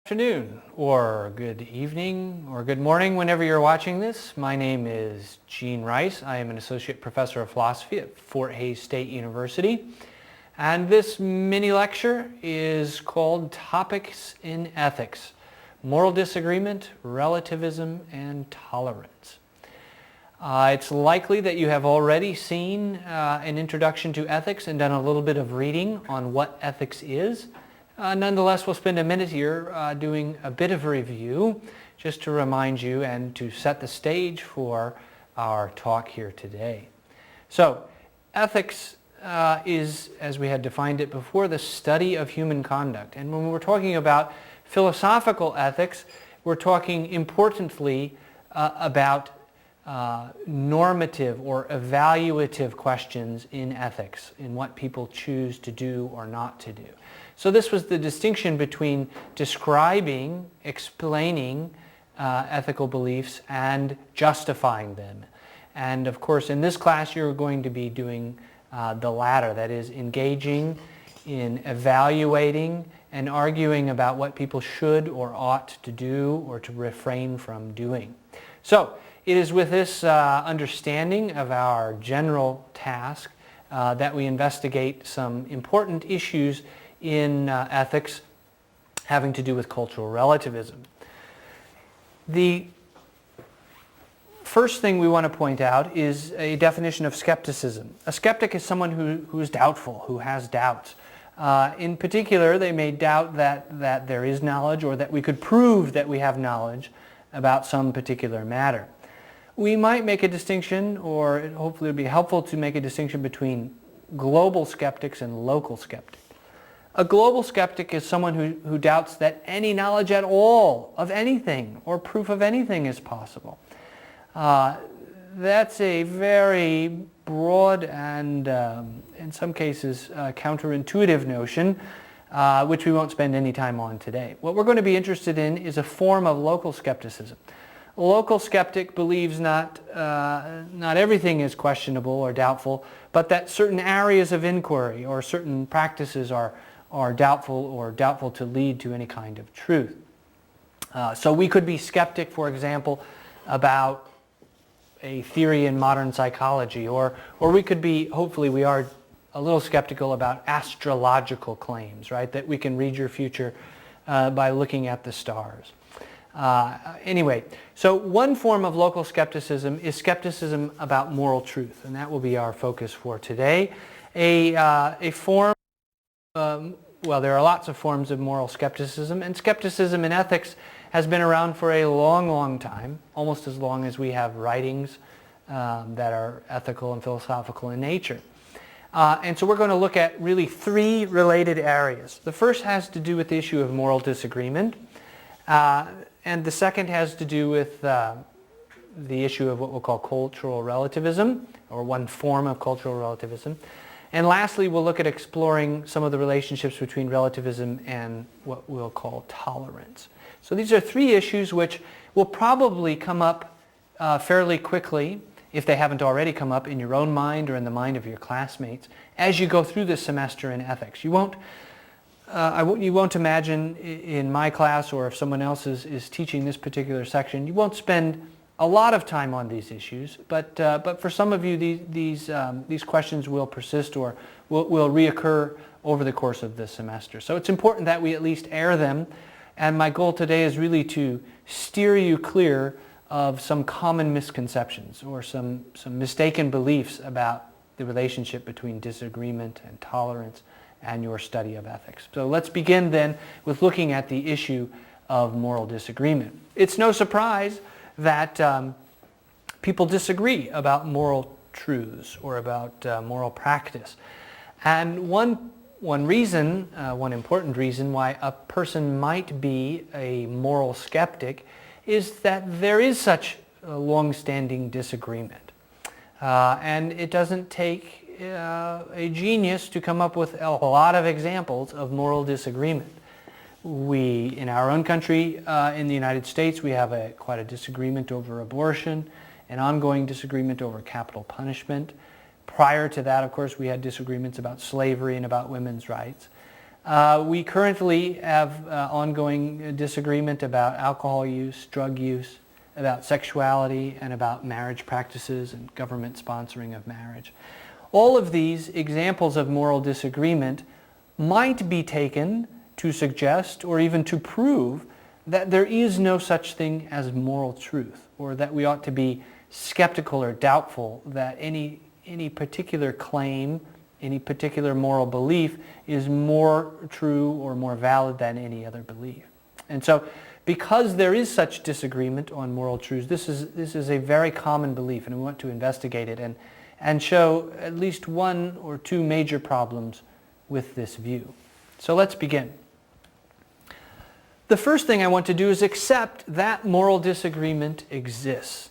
Afternoon, or good evening, or good morning whenever you're watching this. My name is Gene Rice. I am an associate professor of philosophy at Fort Hays State University. And this mini lecture is called Topics in Ethics: Moral Disagreement, Relativism, and Tolerance. It's likely that you have already seen an introduction to ethics and done a little bit of reading on what ethics is. Nonetheless, we'll spend a minute here doing a bit of a review just to remind you and to set the stage for our talk here today. So, ethics is, as we had defined it before, the study of human conduct. And when we're talking about philosophical ethics, we're talking importantly about normative or evaluative questions in ethics, in what people choose to do or not to do. So this was the distinction between describing, explaining ethical beliefs and justifying them. And of course, in this class, you're going to be doing the latter, that is, engaging in evaluating and arguing about what people should or ought to do or to refrain from doing. So it is with this understanding of our general task that we investigate some important issues in ethics having to do with cultural relativism. The first thing we want to point out is a definition of skepticism. A skeptic is someone who is doubtful, who has doubts. In particular, they may doubt that there is knowledge or that we could prove that we have knowledge about some particular matter. We might make a distinction, or hopefully it would be helpful to make a distinction between global skeptics and local skeptics. A global skeptic is someone who doubts that any knowledge at all of anything or proof of anything is possible. That's a very broad and, in some cases, counterintuitive notion, which we won't spend any time on today. What we're going to be interested in is a form of local skepticism. A local skeptic believes not everything is questionable or doubtful, but that certain areas of inquiry or certain practices are doubtful to lead to any kind of truth. So we could be skeptic, for example, about a theory in modern psychology, or we could be, hopefully we are, a little skeptical about astrological claims, right? That we can read your future by looking at the stars. Anyway, so one form of local skepticism is skepticism about moral truth, and that will be our focus for today. A form, well, there are lots of forms of moral skepticism, and skepticism in ethics has been around for a long, long time, almost as long as we have writings that are ethical and philosophical in nature. And so we're going to look at really three related areas. The first has to do with the issue of moral disagreement. And the second has to do with the issue of what we'll call cultural relativism, or one form of cultural relativism. And lastly, we'll look at exploring some of the relationships between relativism and what we'll call tolerance. So these are three issues which will probably come up fairly quickly, if they haven't already come up in your own mind or in the mind of your classmates, as you go through this semester in ethics. You won't imagine in my class, or if someone else is teaching this particular section, you won't spend a lot of time on these issues, but for some of you these questions will persist or will reoccur over the course of this semester. So it's important that we at least air them, and my goal today is really to steer you clear of some common misconceptions or some mistaken beliefs about the relationship between disagreement and tolerance and your study of ethics. So let's begin then with looking at the issue of moral disagreement. It's no surprise that people disagree about moral truths or about moral practice. And one reason, one important reason why a person might be a moral skeptic is that there is such a long-standing disagreement. And it doesn't take a genius to come up with a lot of examples of moral disagreement. We, in our own country, in the United States, we have quite a disagreement over abortion, an ongoing disagreement over capital punishment. Prior to that, of course, we had disagreements about slavery and about women's rights. We currently have ongoing disagreement about alcohol use, drug use, about sexuality, and about marriage practices and government sponsoring of marriage. All of these examples of moral disagreement might be taken to suggest or even to prove that there is no such thing as moral truth, or that we ought to be skeptical or doubtful that any particular claim, any particular moral belief is more true or more valid than any other belief. And so, because there is such disagreement on moral truths, this is a very common belief, and we want to investigate it and show at least one or two major problems with this view. So let's begin. The first thing I want to do is accept that moral disagreement exists.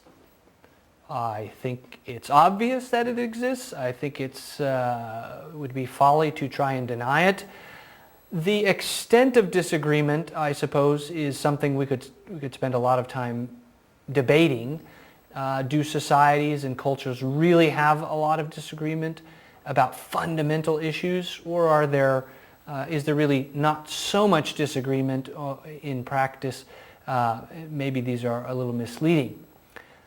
I think it's obvious that it exists. I think it would be folly to try and deny it. The extent of disagreement, I suppose, is something we could spend a lot of time debating. Do societies and cultures really have a lot of disagreement about fundamental issues, or is there really not so much disagreement in practice? Maybe these are a little misleading.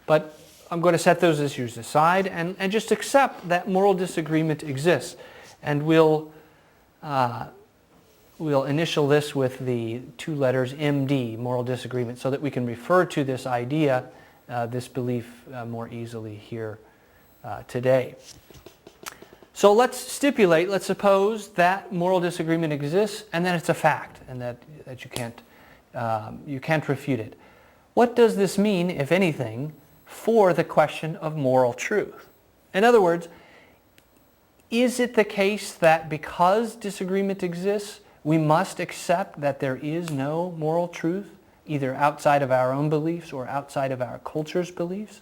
But I'm going to set those issues aside and just accept that moral disagreement exists. And we'll initial this with the two letters MD, moral disagreement, so that we can refer to this idea, this belief more easily here today. So let's suppose that moral disagreement exists and that it's a fact and that you can't refute it. What does this mean, if anything, for the question of moral truth? In other words, is it the case that because disagreement exists, we must accept that there is no moral truth, either outside of our own beliefs or outside of our culture's beliefs?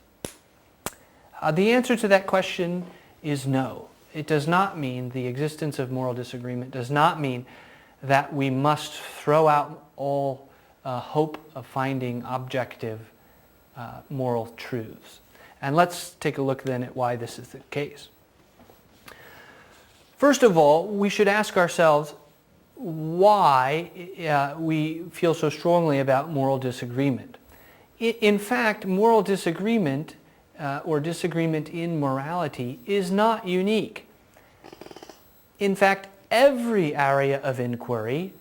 The answer to that question is no. It does not mean, the existence of moral disagreement does not mean that we must throw out all hope of finding objective moral truths. And let's take a look then at why this is the case. First of all, we should ask ourselves why we feel so strongly about moral disagreement. In fact, moral disagreement or disagreement in morality is not unique. In fact, every area of inquiry,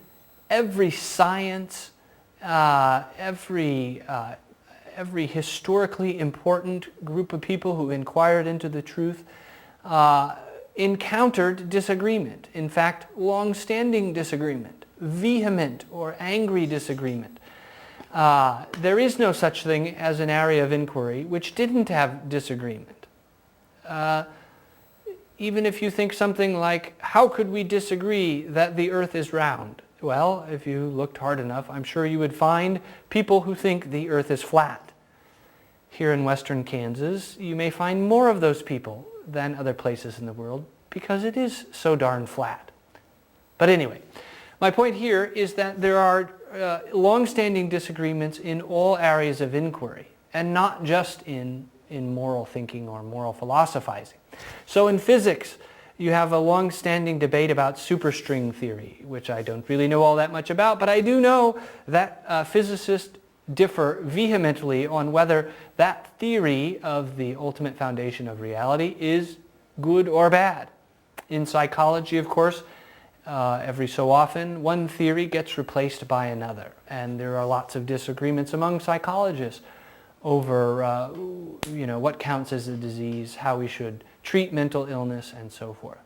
every science, every historically important group of people who inquired into the truth encountered disagreement. In fact, long-standing disagreement, vehement or angry disagreement. There is no such thing as an area of inquiry which didn't have disagreement. Even if you think something like, how could we disagree that the earth is round? Well, if you looked hard enough, I'm sure you would find people who think the earth is flat. Here in western Kansas, you may find more of those people than other places in the world because it is so darn flat. But anyway, my point here is that there are long-standing disagreements in all areas of inquiry, and not just in moral thinking or moral philosophizing. So in physics, you have a long-standing debate about superstring theory, which I don't really know all that much about, but I do know that physicists differ vehemently on whether that theory of the ultimate foundation of reality is good or bad. In psychology, of course, every so often, one theory gets replaced by another, and there are lots of disagreements among psychologists over what counts as a disease, how we should treat mental illness, and so forth.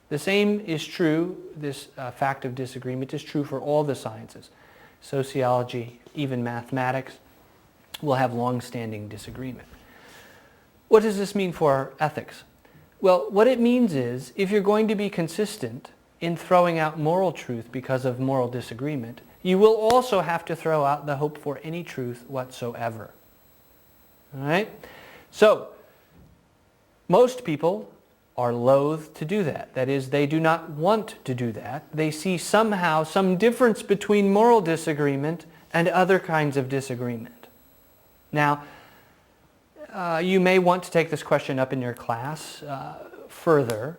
The same is true, this fact of disagreement is true for all the sciences. Sociology, even mathematics, will have long-standing disagreement. What does this mean for ethics? Well, what it means is, if you're going to be consistent in throwing out moral truth because of moral disagreement, you will also have to throw out the hope for any truth whatsoever. All right? So, most people are loath to do that. That is, they do not want to do that. They see somehow some difference between moral disagreement and other kinds of disagreement. Now, you may want to take this question up in your class further,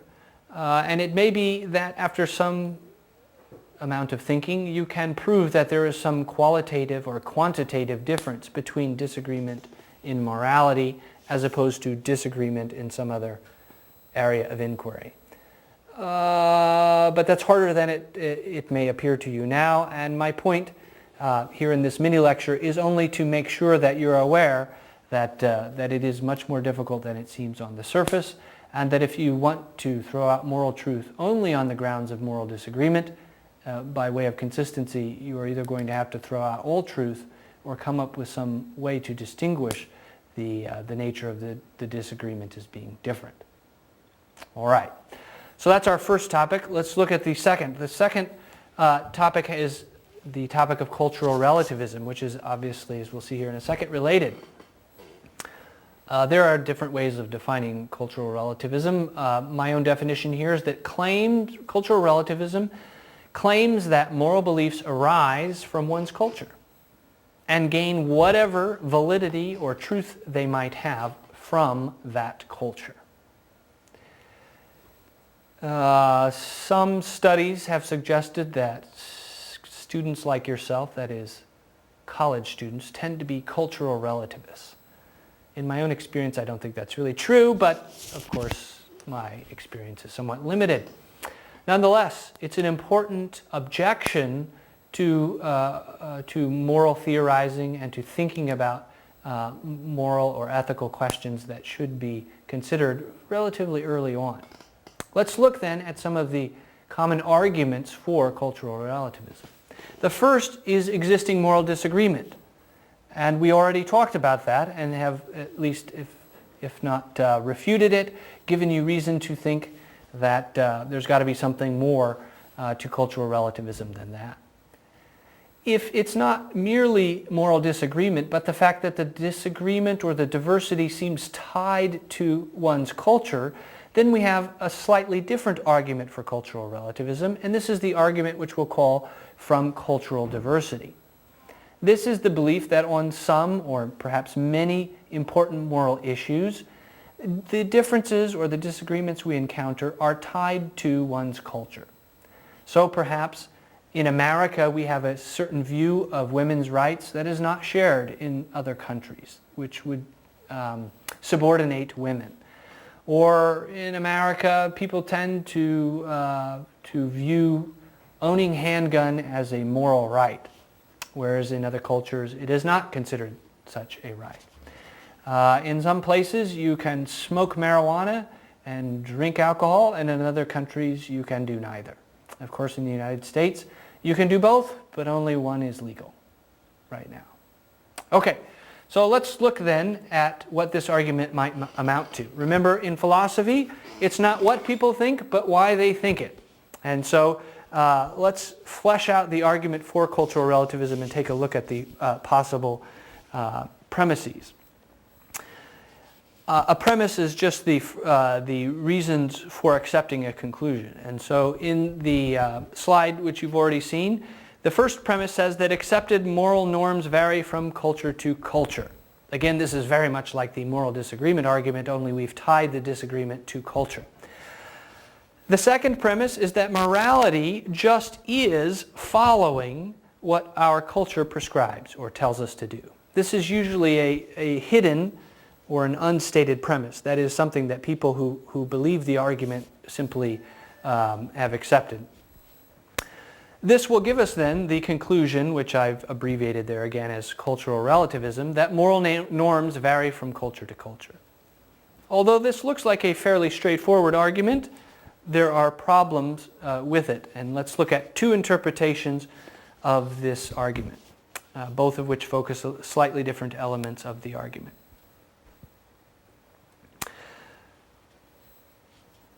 and it may be that after some amount of thinking, you can prove that there is some qualitative or quantitative difference between disagreement in morality as opposed to disagreement in some other area of inquiry. But that's harder than it may appear to you now, and my point here in this mini lecture is only to make sure that you're aware that it is much more difficult than it seems on the surface, and that if you want to throw out moral truth only on the grounds of moral disagreement, by way of consistency, you are either going to have to throw out all truth or come up with some way to distinguish the nature of the disagreement as being different. All right. So that's our first topic. Let's look at the second. The second topic is the topic of cultural relativism, which is obviously, as we'll see here in a second, related. There are different ways of defining cultural relativism. My own definition here is that cultural relativism claims that moral beliefs arise from one's culture and gain whatever validity or truth they might have from that culture. Some studies have suggested that students like yourself, that is, college students, tend to be cultural relativists. In my own experience, I don't think that's really true, but of course, my experience is somewhat limited. Nonetheless, it's an important objection to moral theorizing and to thinking about moral or ethical questions that should be considered relatively early on. Let's look then at some of the common arguments for cultural relativism. The first is existing moral disagreement. And we already talked about that and have, at least if not refuted it, given you reason to think that there's got to be something more to cultural relativism than that. If it's not merely moral disagreement, but the fact that the disagreement or the diversity seems tied to one's culture, then we have a slightly different argument for cultural relativism, and this is the argument which we'll call from cultural diversity. This is the belief that on some, or perhaps many, important moral issues, the differences or the disagreements we encounter are tied to one's culture. So perhaps in America we have a certain view of women's rights that is not shared in other countries, which would subordinate women. Or in America, people tend to view owning handgun as a moral right, whereas in other cultures it is not considered such a right. In some places you can smoke marijuana and drink alcohol, and in other countries you can do neither. Of course, in the United States you can do both, but only one is legal right now. Okay. So let's look then at what this argument might amount to. Remember, in philosophy, it's not what people think, but why they think it. And so let's flesh out the argument for cultural relativism and take a look at the possible premises. A premise is just the reasons for accepting a conclusion. And so in the slide, which you've already seen, the first premise says that accepted moral norms vary from culture to culture. Again, this is very much like the moral disagreement argument, only we've tied the disagreement to culture. The second premise is that morality just is following what our culture prescribes or tells us to do. This is usually a hidden or an unstated premise. That is something that people who believe the argument simply have accepted. This will give us then the conclusion, which I've abbreviated there again as cultural relativism, that moral norms vary from culture to culture. Although this looks like a fairly straightforward argument, there are problems with it. And let's look at two interpretations of this argument, both of which focus on slightly different elements of the argument.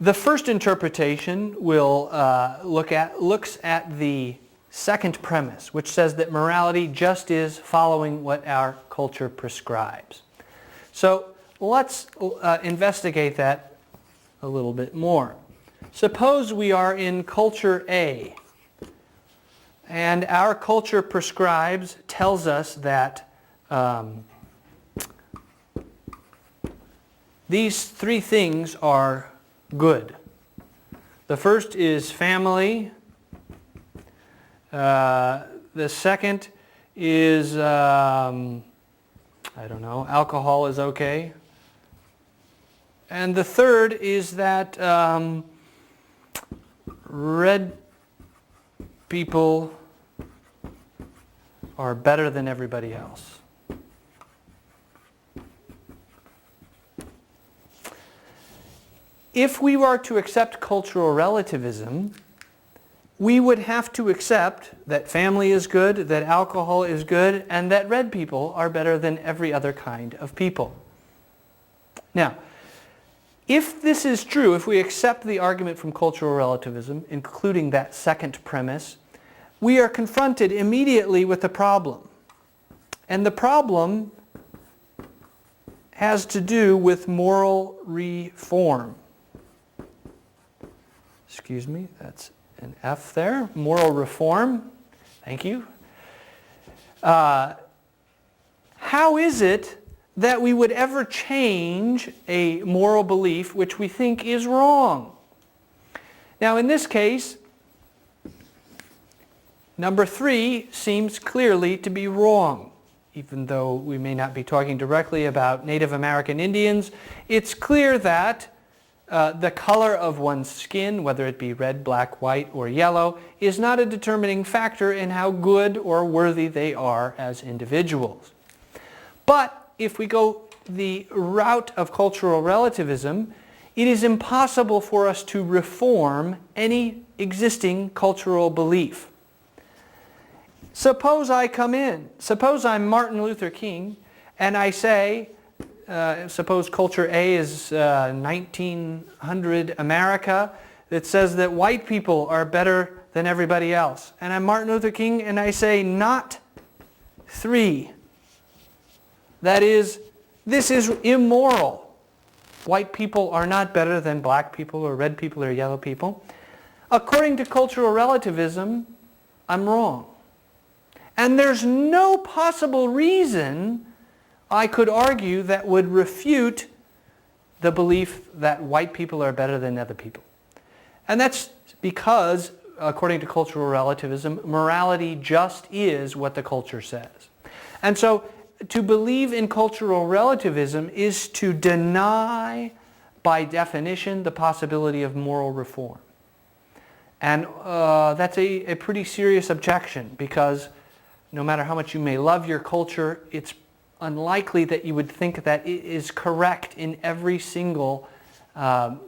The first interpretation looks at the second premise, which says that morality just is following what our culture prescribes. So let's investigate that a little bit more. Suppose we are in culture A, and our culture tells us that these three things are good. The first is family, The second is, I don't know, alcohol is okay. And the third is that red people are better than everybody else. If we were to accept cultural relativism, we would have to accept that family is good, that alcohol is good, and that red people are better than every other kind of people. Now, if this is true, if we accept the argument from cultural relativism, including that second premise, we are confronted immediately with a problem. And the problem has to do with moral reform. Excuse me, that's an F there. Moral reform. Thank you. How is it that we would ever change a moral belief which we think is wrong? Now, in this case, number 3 seems clearly to be wrong. Even though we may not be talking directly about Native American Indians, it's clear that the color of one's skin, whether it be red, black, white, or yellow, is not a determining factor in how good or worthy they are as individuals. But if we go the route of cultural relativism, it is impossible for us to reform any existing cultural belief. Suppose I come in, suppose I'm Martin Luther King, and I say, suppose culture A is 1900 America that says that white people are better than everybody else. And I'm Martin Luther King and I say, not 3. That is, this is immoral. White people are not better than black people or red people or yellow people. According to cultural relativism, I'm wrong. And there's no possible reason I could argue that would refute the belief that white people are better than other people. And that's because, according to cultural relativism, morality just is what the culture says. And so, to believe in cultural relativism is to deny, by definition, the possibility of moral reform. And that's a pretty serious objection, because no matter how much you may love your culture, it's unlikely that you would think that it is correct in every single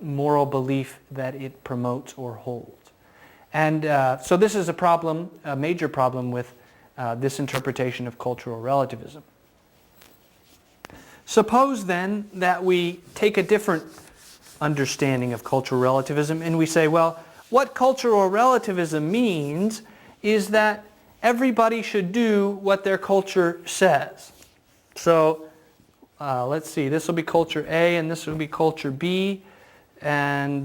moral belief that it promotes or holds. And so this is a problem, a major problem with this interpretation of cultural relativism. Suppose then that we take a different understanding of cultural relativism and we say, well, what cultural relativism means is that everybody should do what their culture says. So let's see, this will be culture A and this will be culture B, and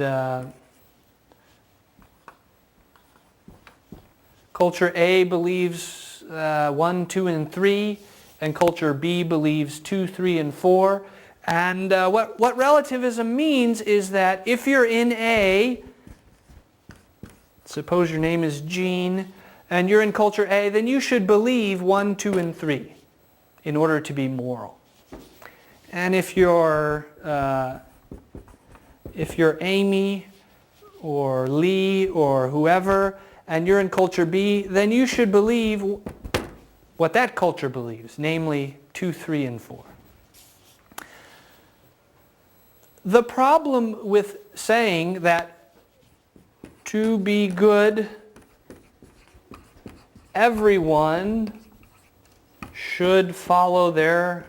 culture A believes 1, 2, and 3, and culture B believes 2, 3, and 4. And what relativism means is that if you're in A, suppose your name is Gene, and you're in culture A, then you should believe 1, 2, and 3 in order to be moral. And if you're Amy or Lee or whoever, and you're in culture B, then you should believe what that culture believes, namely 2, 3, and 4. The problem with saying that to be good, everyone should follow their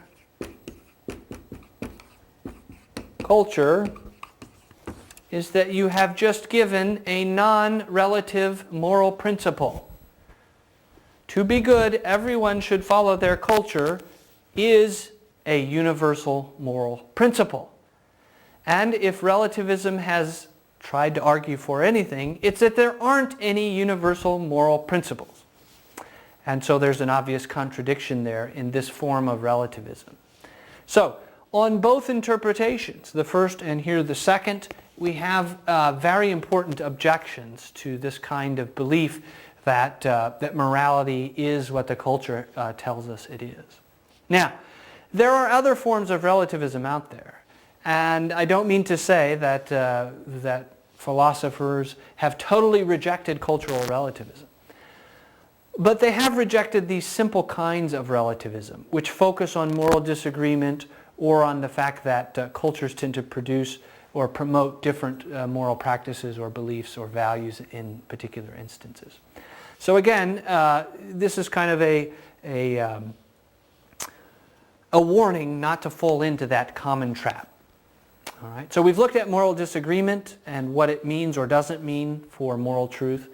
culture is that you have just given a non-relative moral principle. To be good, everyone should follow their culture is a universal moral principle. And if relativism has tried to argue for anything, it's that there aren't any universal moral principles. And so there's an obvious contradiction there in this form of relativism. So, on both interpretations, the first and here the second, we have very important objections to this kind of belief that morality is what the culture tells us it is. Now, there are other forms of relativism out there, and I don't mean to say that philosophers have totally rejected cultural relativism. But they have rejected these simple kinds of relativism, which focus on moral disagreement or on the fact that cultures tend to produce or promote different moral practices or beliefs or values in particular instances. So again, this is kind of a warning not to fall into that common trap. All right. So we've looked at moral disagreement and what it means or doesn't mean for moral truth.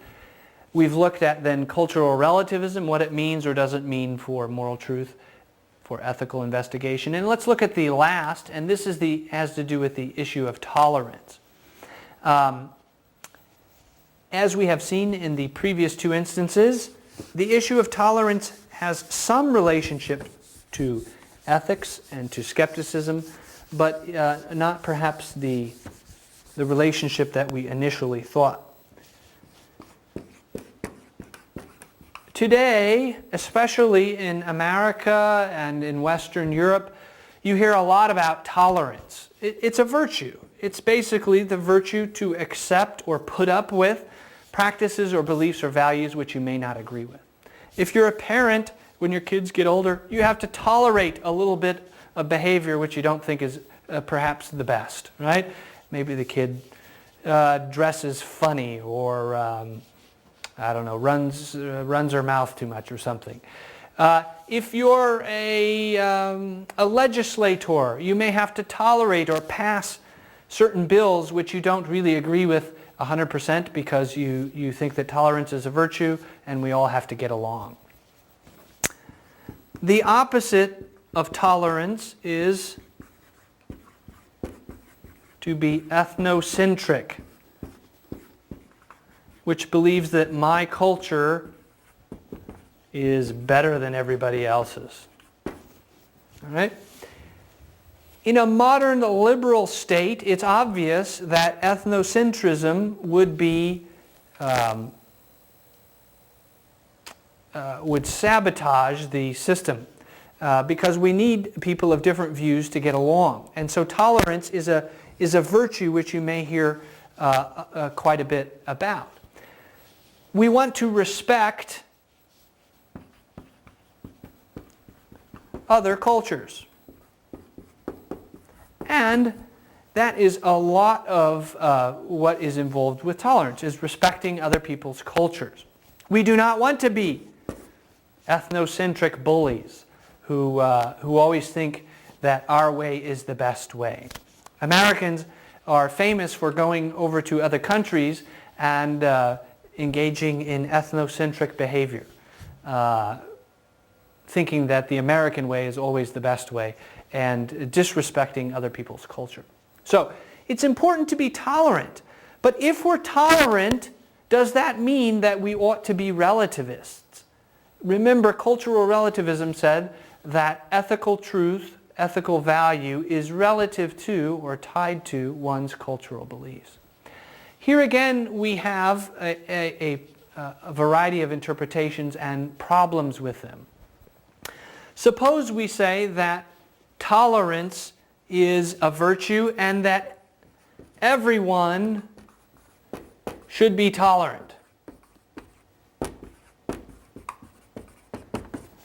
We've looked at then cultural relativism, what it means or doesn't mean for moral truth, for ethical investigation. And let's look at the last, and this is has to do with the issue of tolerance. As we have seen in the previous two instances, the issue of tolerance has some relationship to ethics and to skepticism, but not perhaps the relationship that we initially thought. Today, especially in America and in Western Europe, you hear a lot about tolerance. It's a virtue. It's basically the virtue to accept or put up with practices or beliefs or values which you may not agree with. If you're a parent, when your kids get older, you have to tolerate a little bit of behavior which you don't think is perhaps the best, right? Maybe the kid dresses funny or I don't know, runs her mouth too much or something. If you're a legislator, you may have to tolerate or pass certain bills which you don't really agree with 100% because you think that tolerance is a virtue and we all have to get along. The opposite of tolerance is to be ethnocentric, which believes that my culture is better than everybody else's. All right? In a modern liberal state, it's obvious that ethnocentrism would sabotage the system because we need people of different views to get along. And so tolerance is a virtue which you may hear quite a bit about. We want to respect other cultures. And that is a lot of what is involved with tolerance, is respecting other people's cultures. We do not want to be ethnocentric bullies who always think that our way is the best way. Americans are famous for going over to other countries and engaging in ethnocentric behavior, thinking that the American way is always the best way and disrespecting other people's culture. So it's important to be tolerant. But if we're tolerant, does that mean that we ought to be relativists? Remember, cultural relativism said that ethical truth, ethical value is relative to or tied to one's cultural beliefs. Here again, we have a variety of interpretations and problems with them. Suppose we say that tolerance is a virtue and that everyone should be tolerant.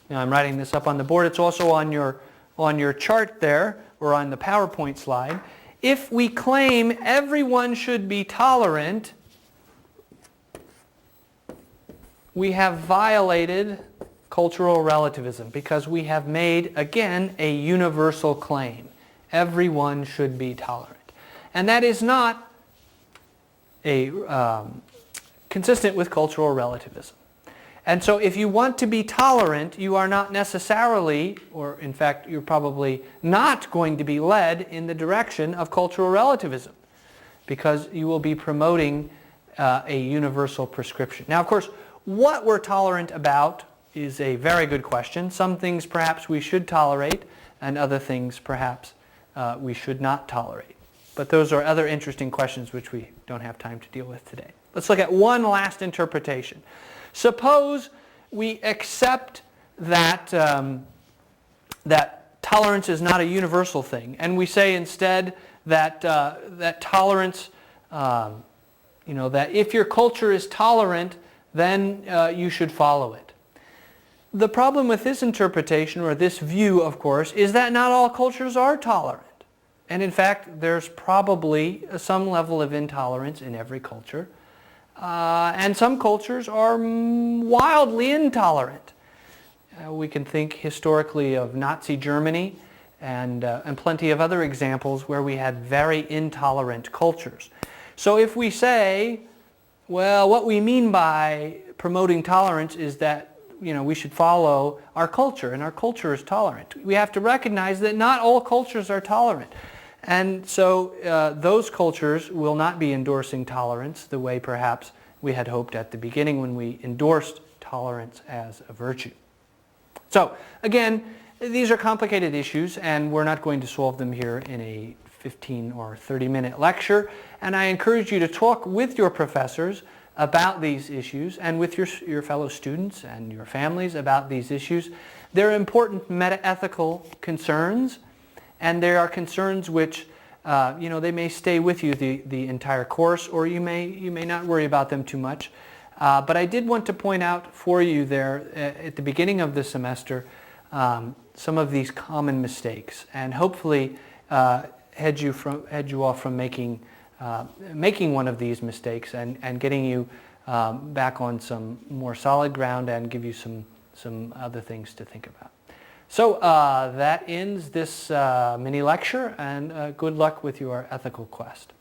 Now I'm writing this up on the board. It's also on your chart there, or on the PowerPoint slide. If we claim everyone should be tolerant, we have violated cultural relativism because we have made, again, a universal claim. Everyone should be tolerant. And that is not consistent with cultural relativism. And so if you want to be tolerant, you are not necessarily, or in fact you're probably not going to be led in the direction of cultural relativism because you will be promoting a universal prescription. Now of course, what we're tolerant about is a very good question. Some things perhaps we should tolerate and other things perhaps we should not tolerate. But those are other interesting questions which we don't have time to deal with today. Let's look at one last interpretation. Suppose we accept that, that tolerance is not a universal thing, and we say instead that, that tolerance, that if your culture is tolerant, then you should follow it. The problem with this interpretation, or this view, of course, is that not all cultures are tolerant. And in fact, there's probably some level of intolerance in every culture. And some cultures are wildly intolerant. We can think historically of Nazi Germany and plenty of other examples where we had very intolerant cultures. So if we say, well, what we mean by promoting tolerance is that we should follow our culture, and our culture is tolerant. We have to recognize that not all cultures are tolerant. And so those cultures will not be endorsing tolerance the way perhaps we had hoped at the beginning when we endorsed tolerance as a virtue. So again, these are complicated issues, and we're not going to solve them here in a 15 or 30-minute lecture. And I encourage you to talk with your professors about these issues, and with your fellow students and your families about these issues. They're important meta-ethical concerns, and there are concerns which they may stay with you the entire course, or you may not worry about them too much. But I did want to point out for you there at the beginning of the semester some of these common mistakes, and hopefully head you off from making one of these mistakes and getting you back on some more solid ground, and give you some other things to think about. So that ends this mini lecture, and good luck with your ethical quest.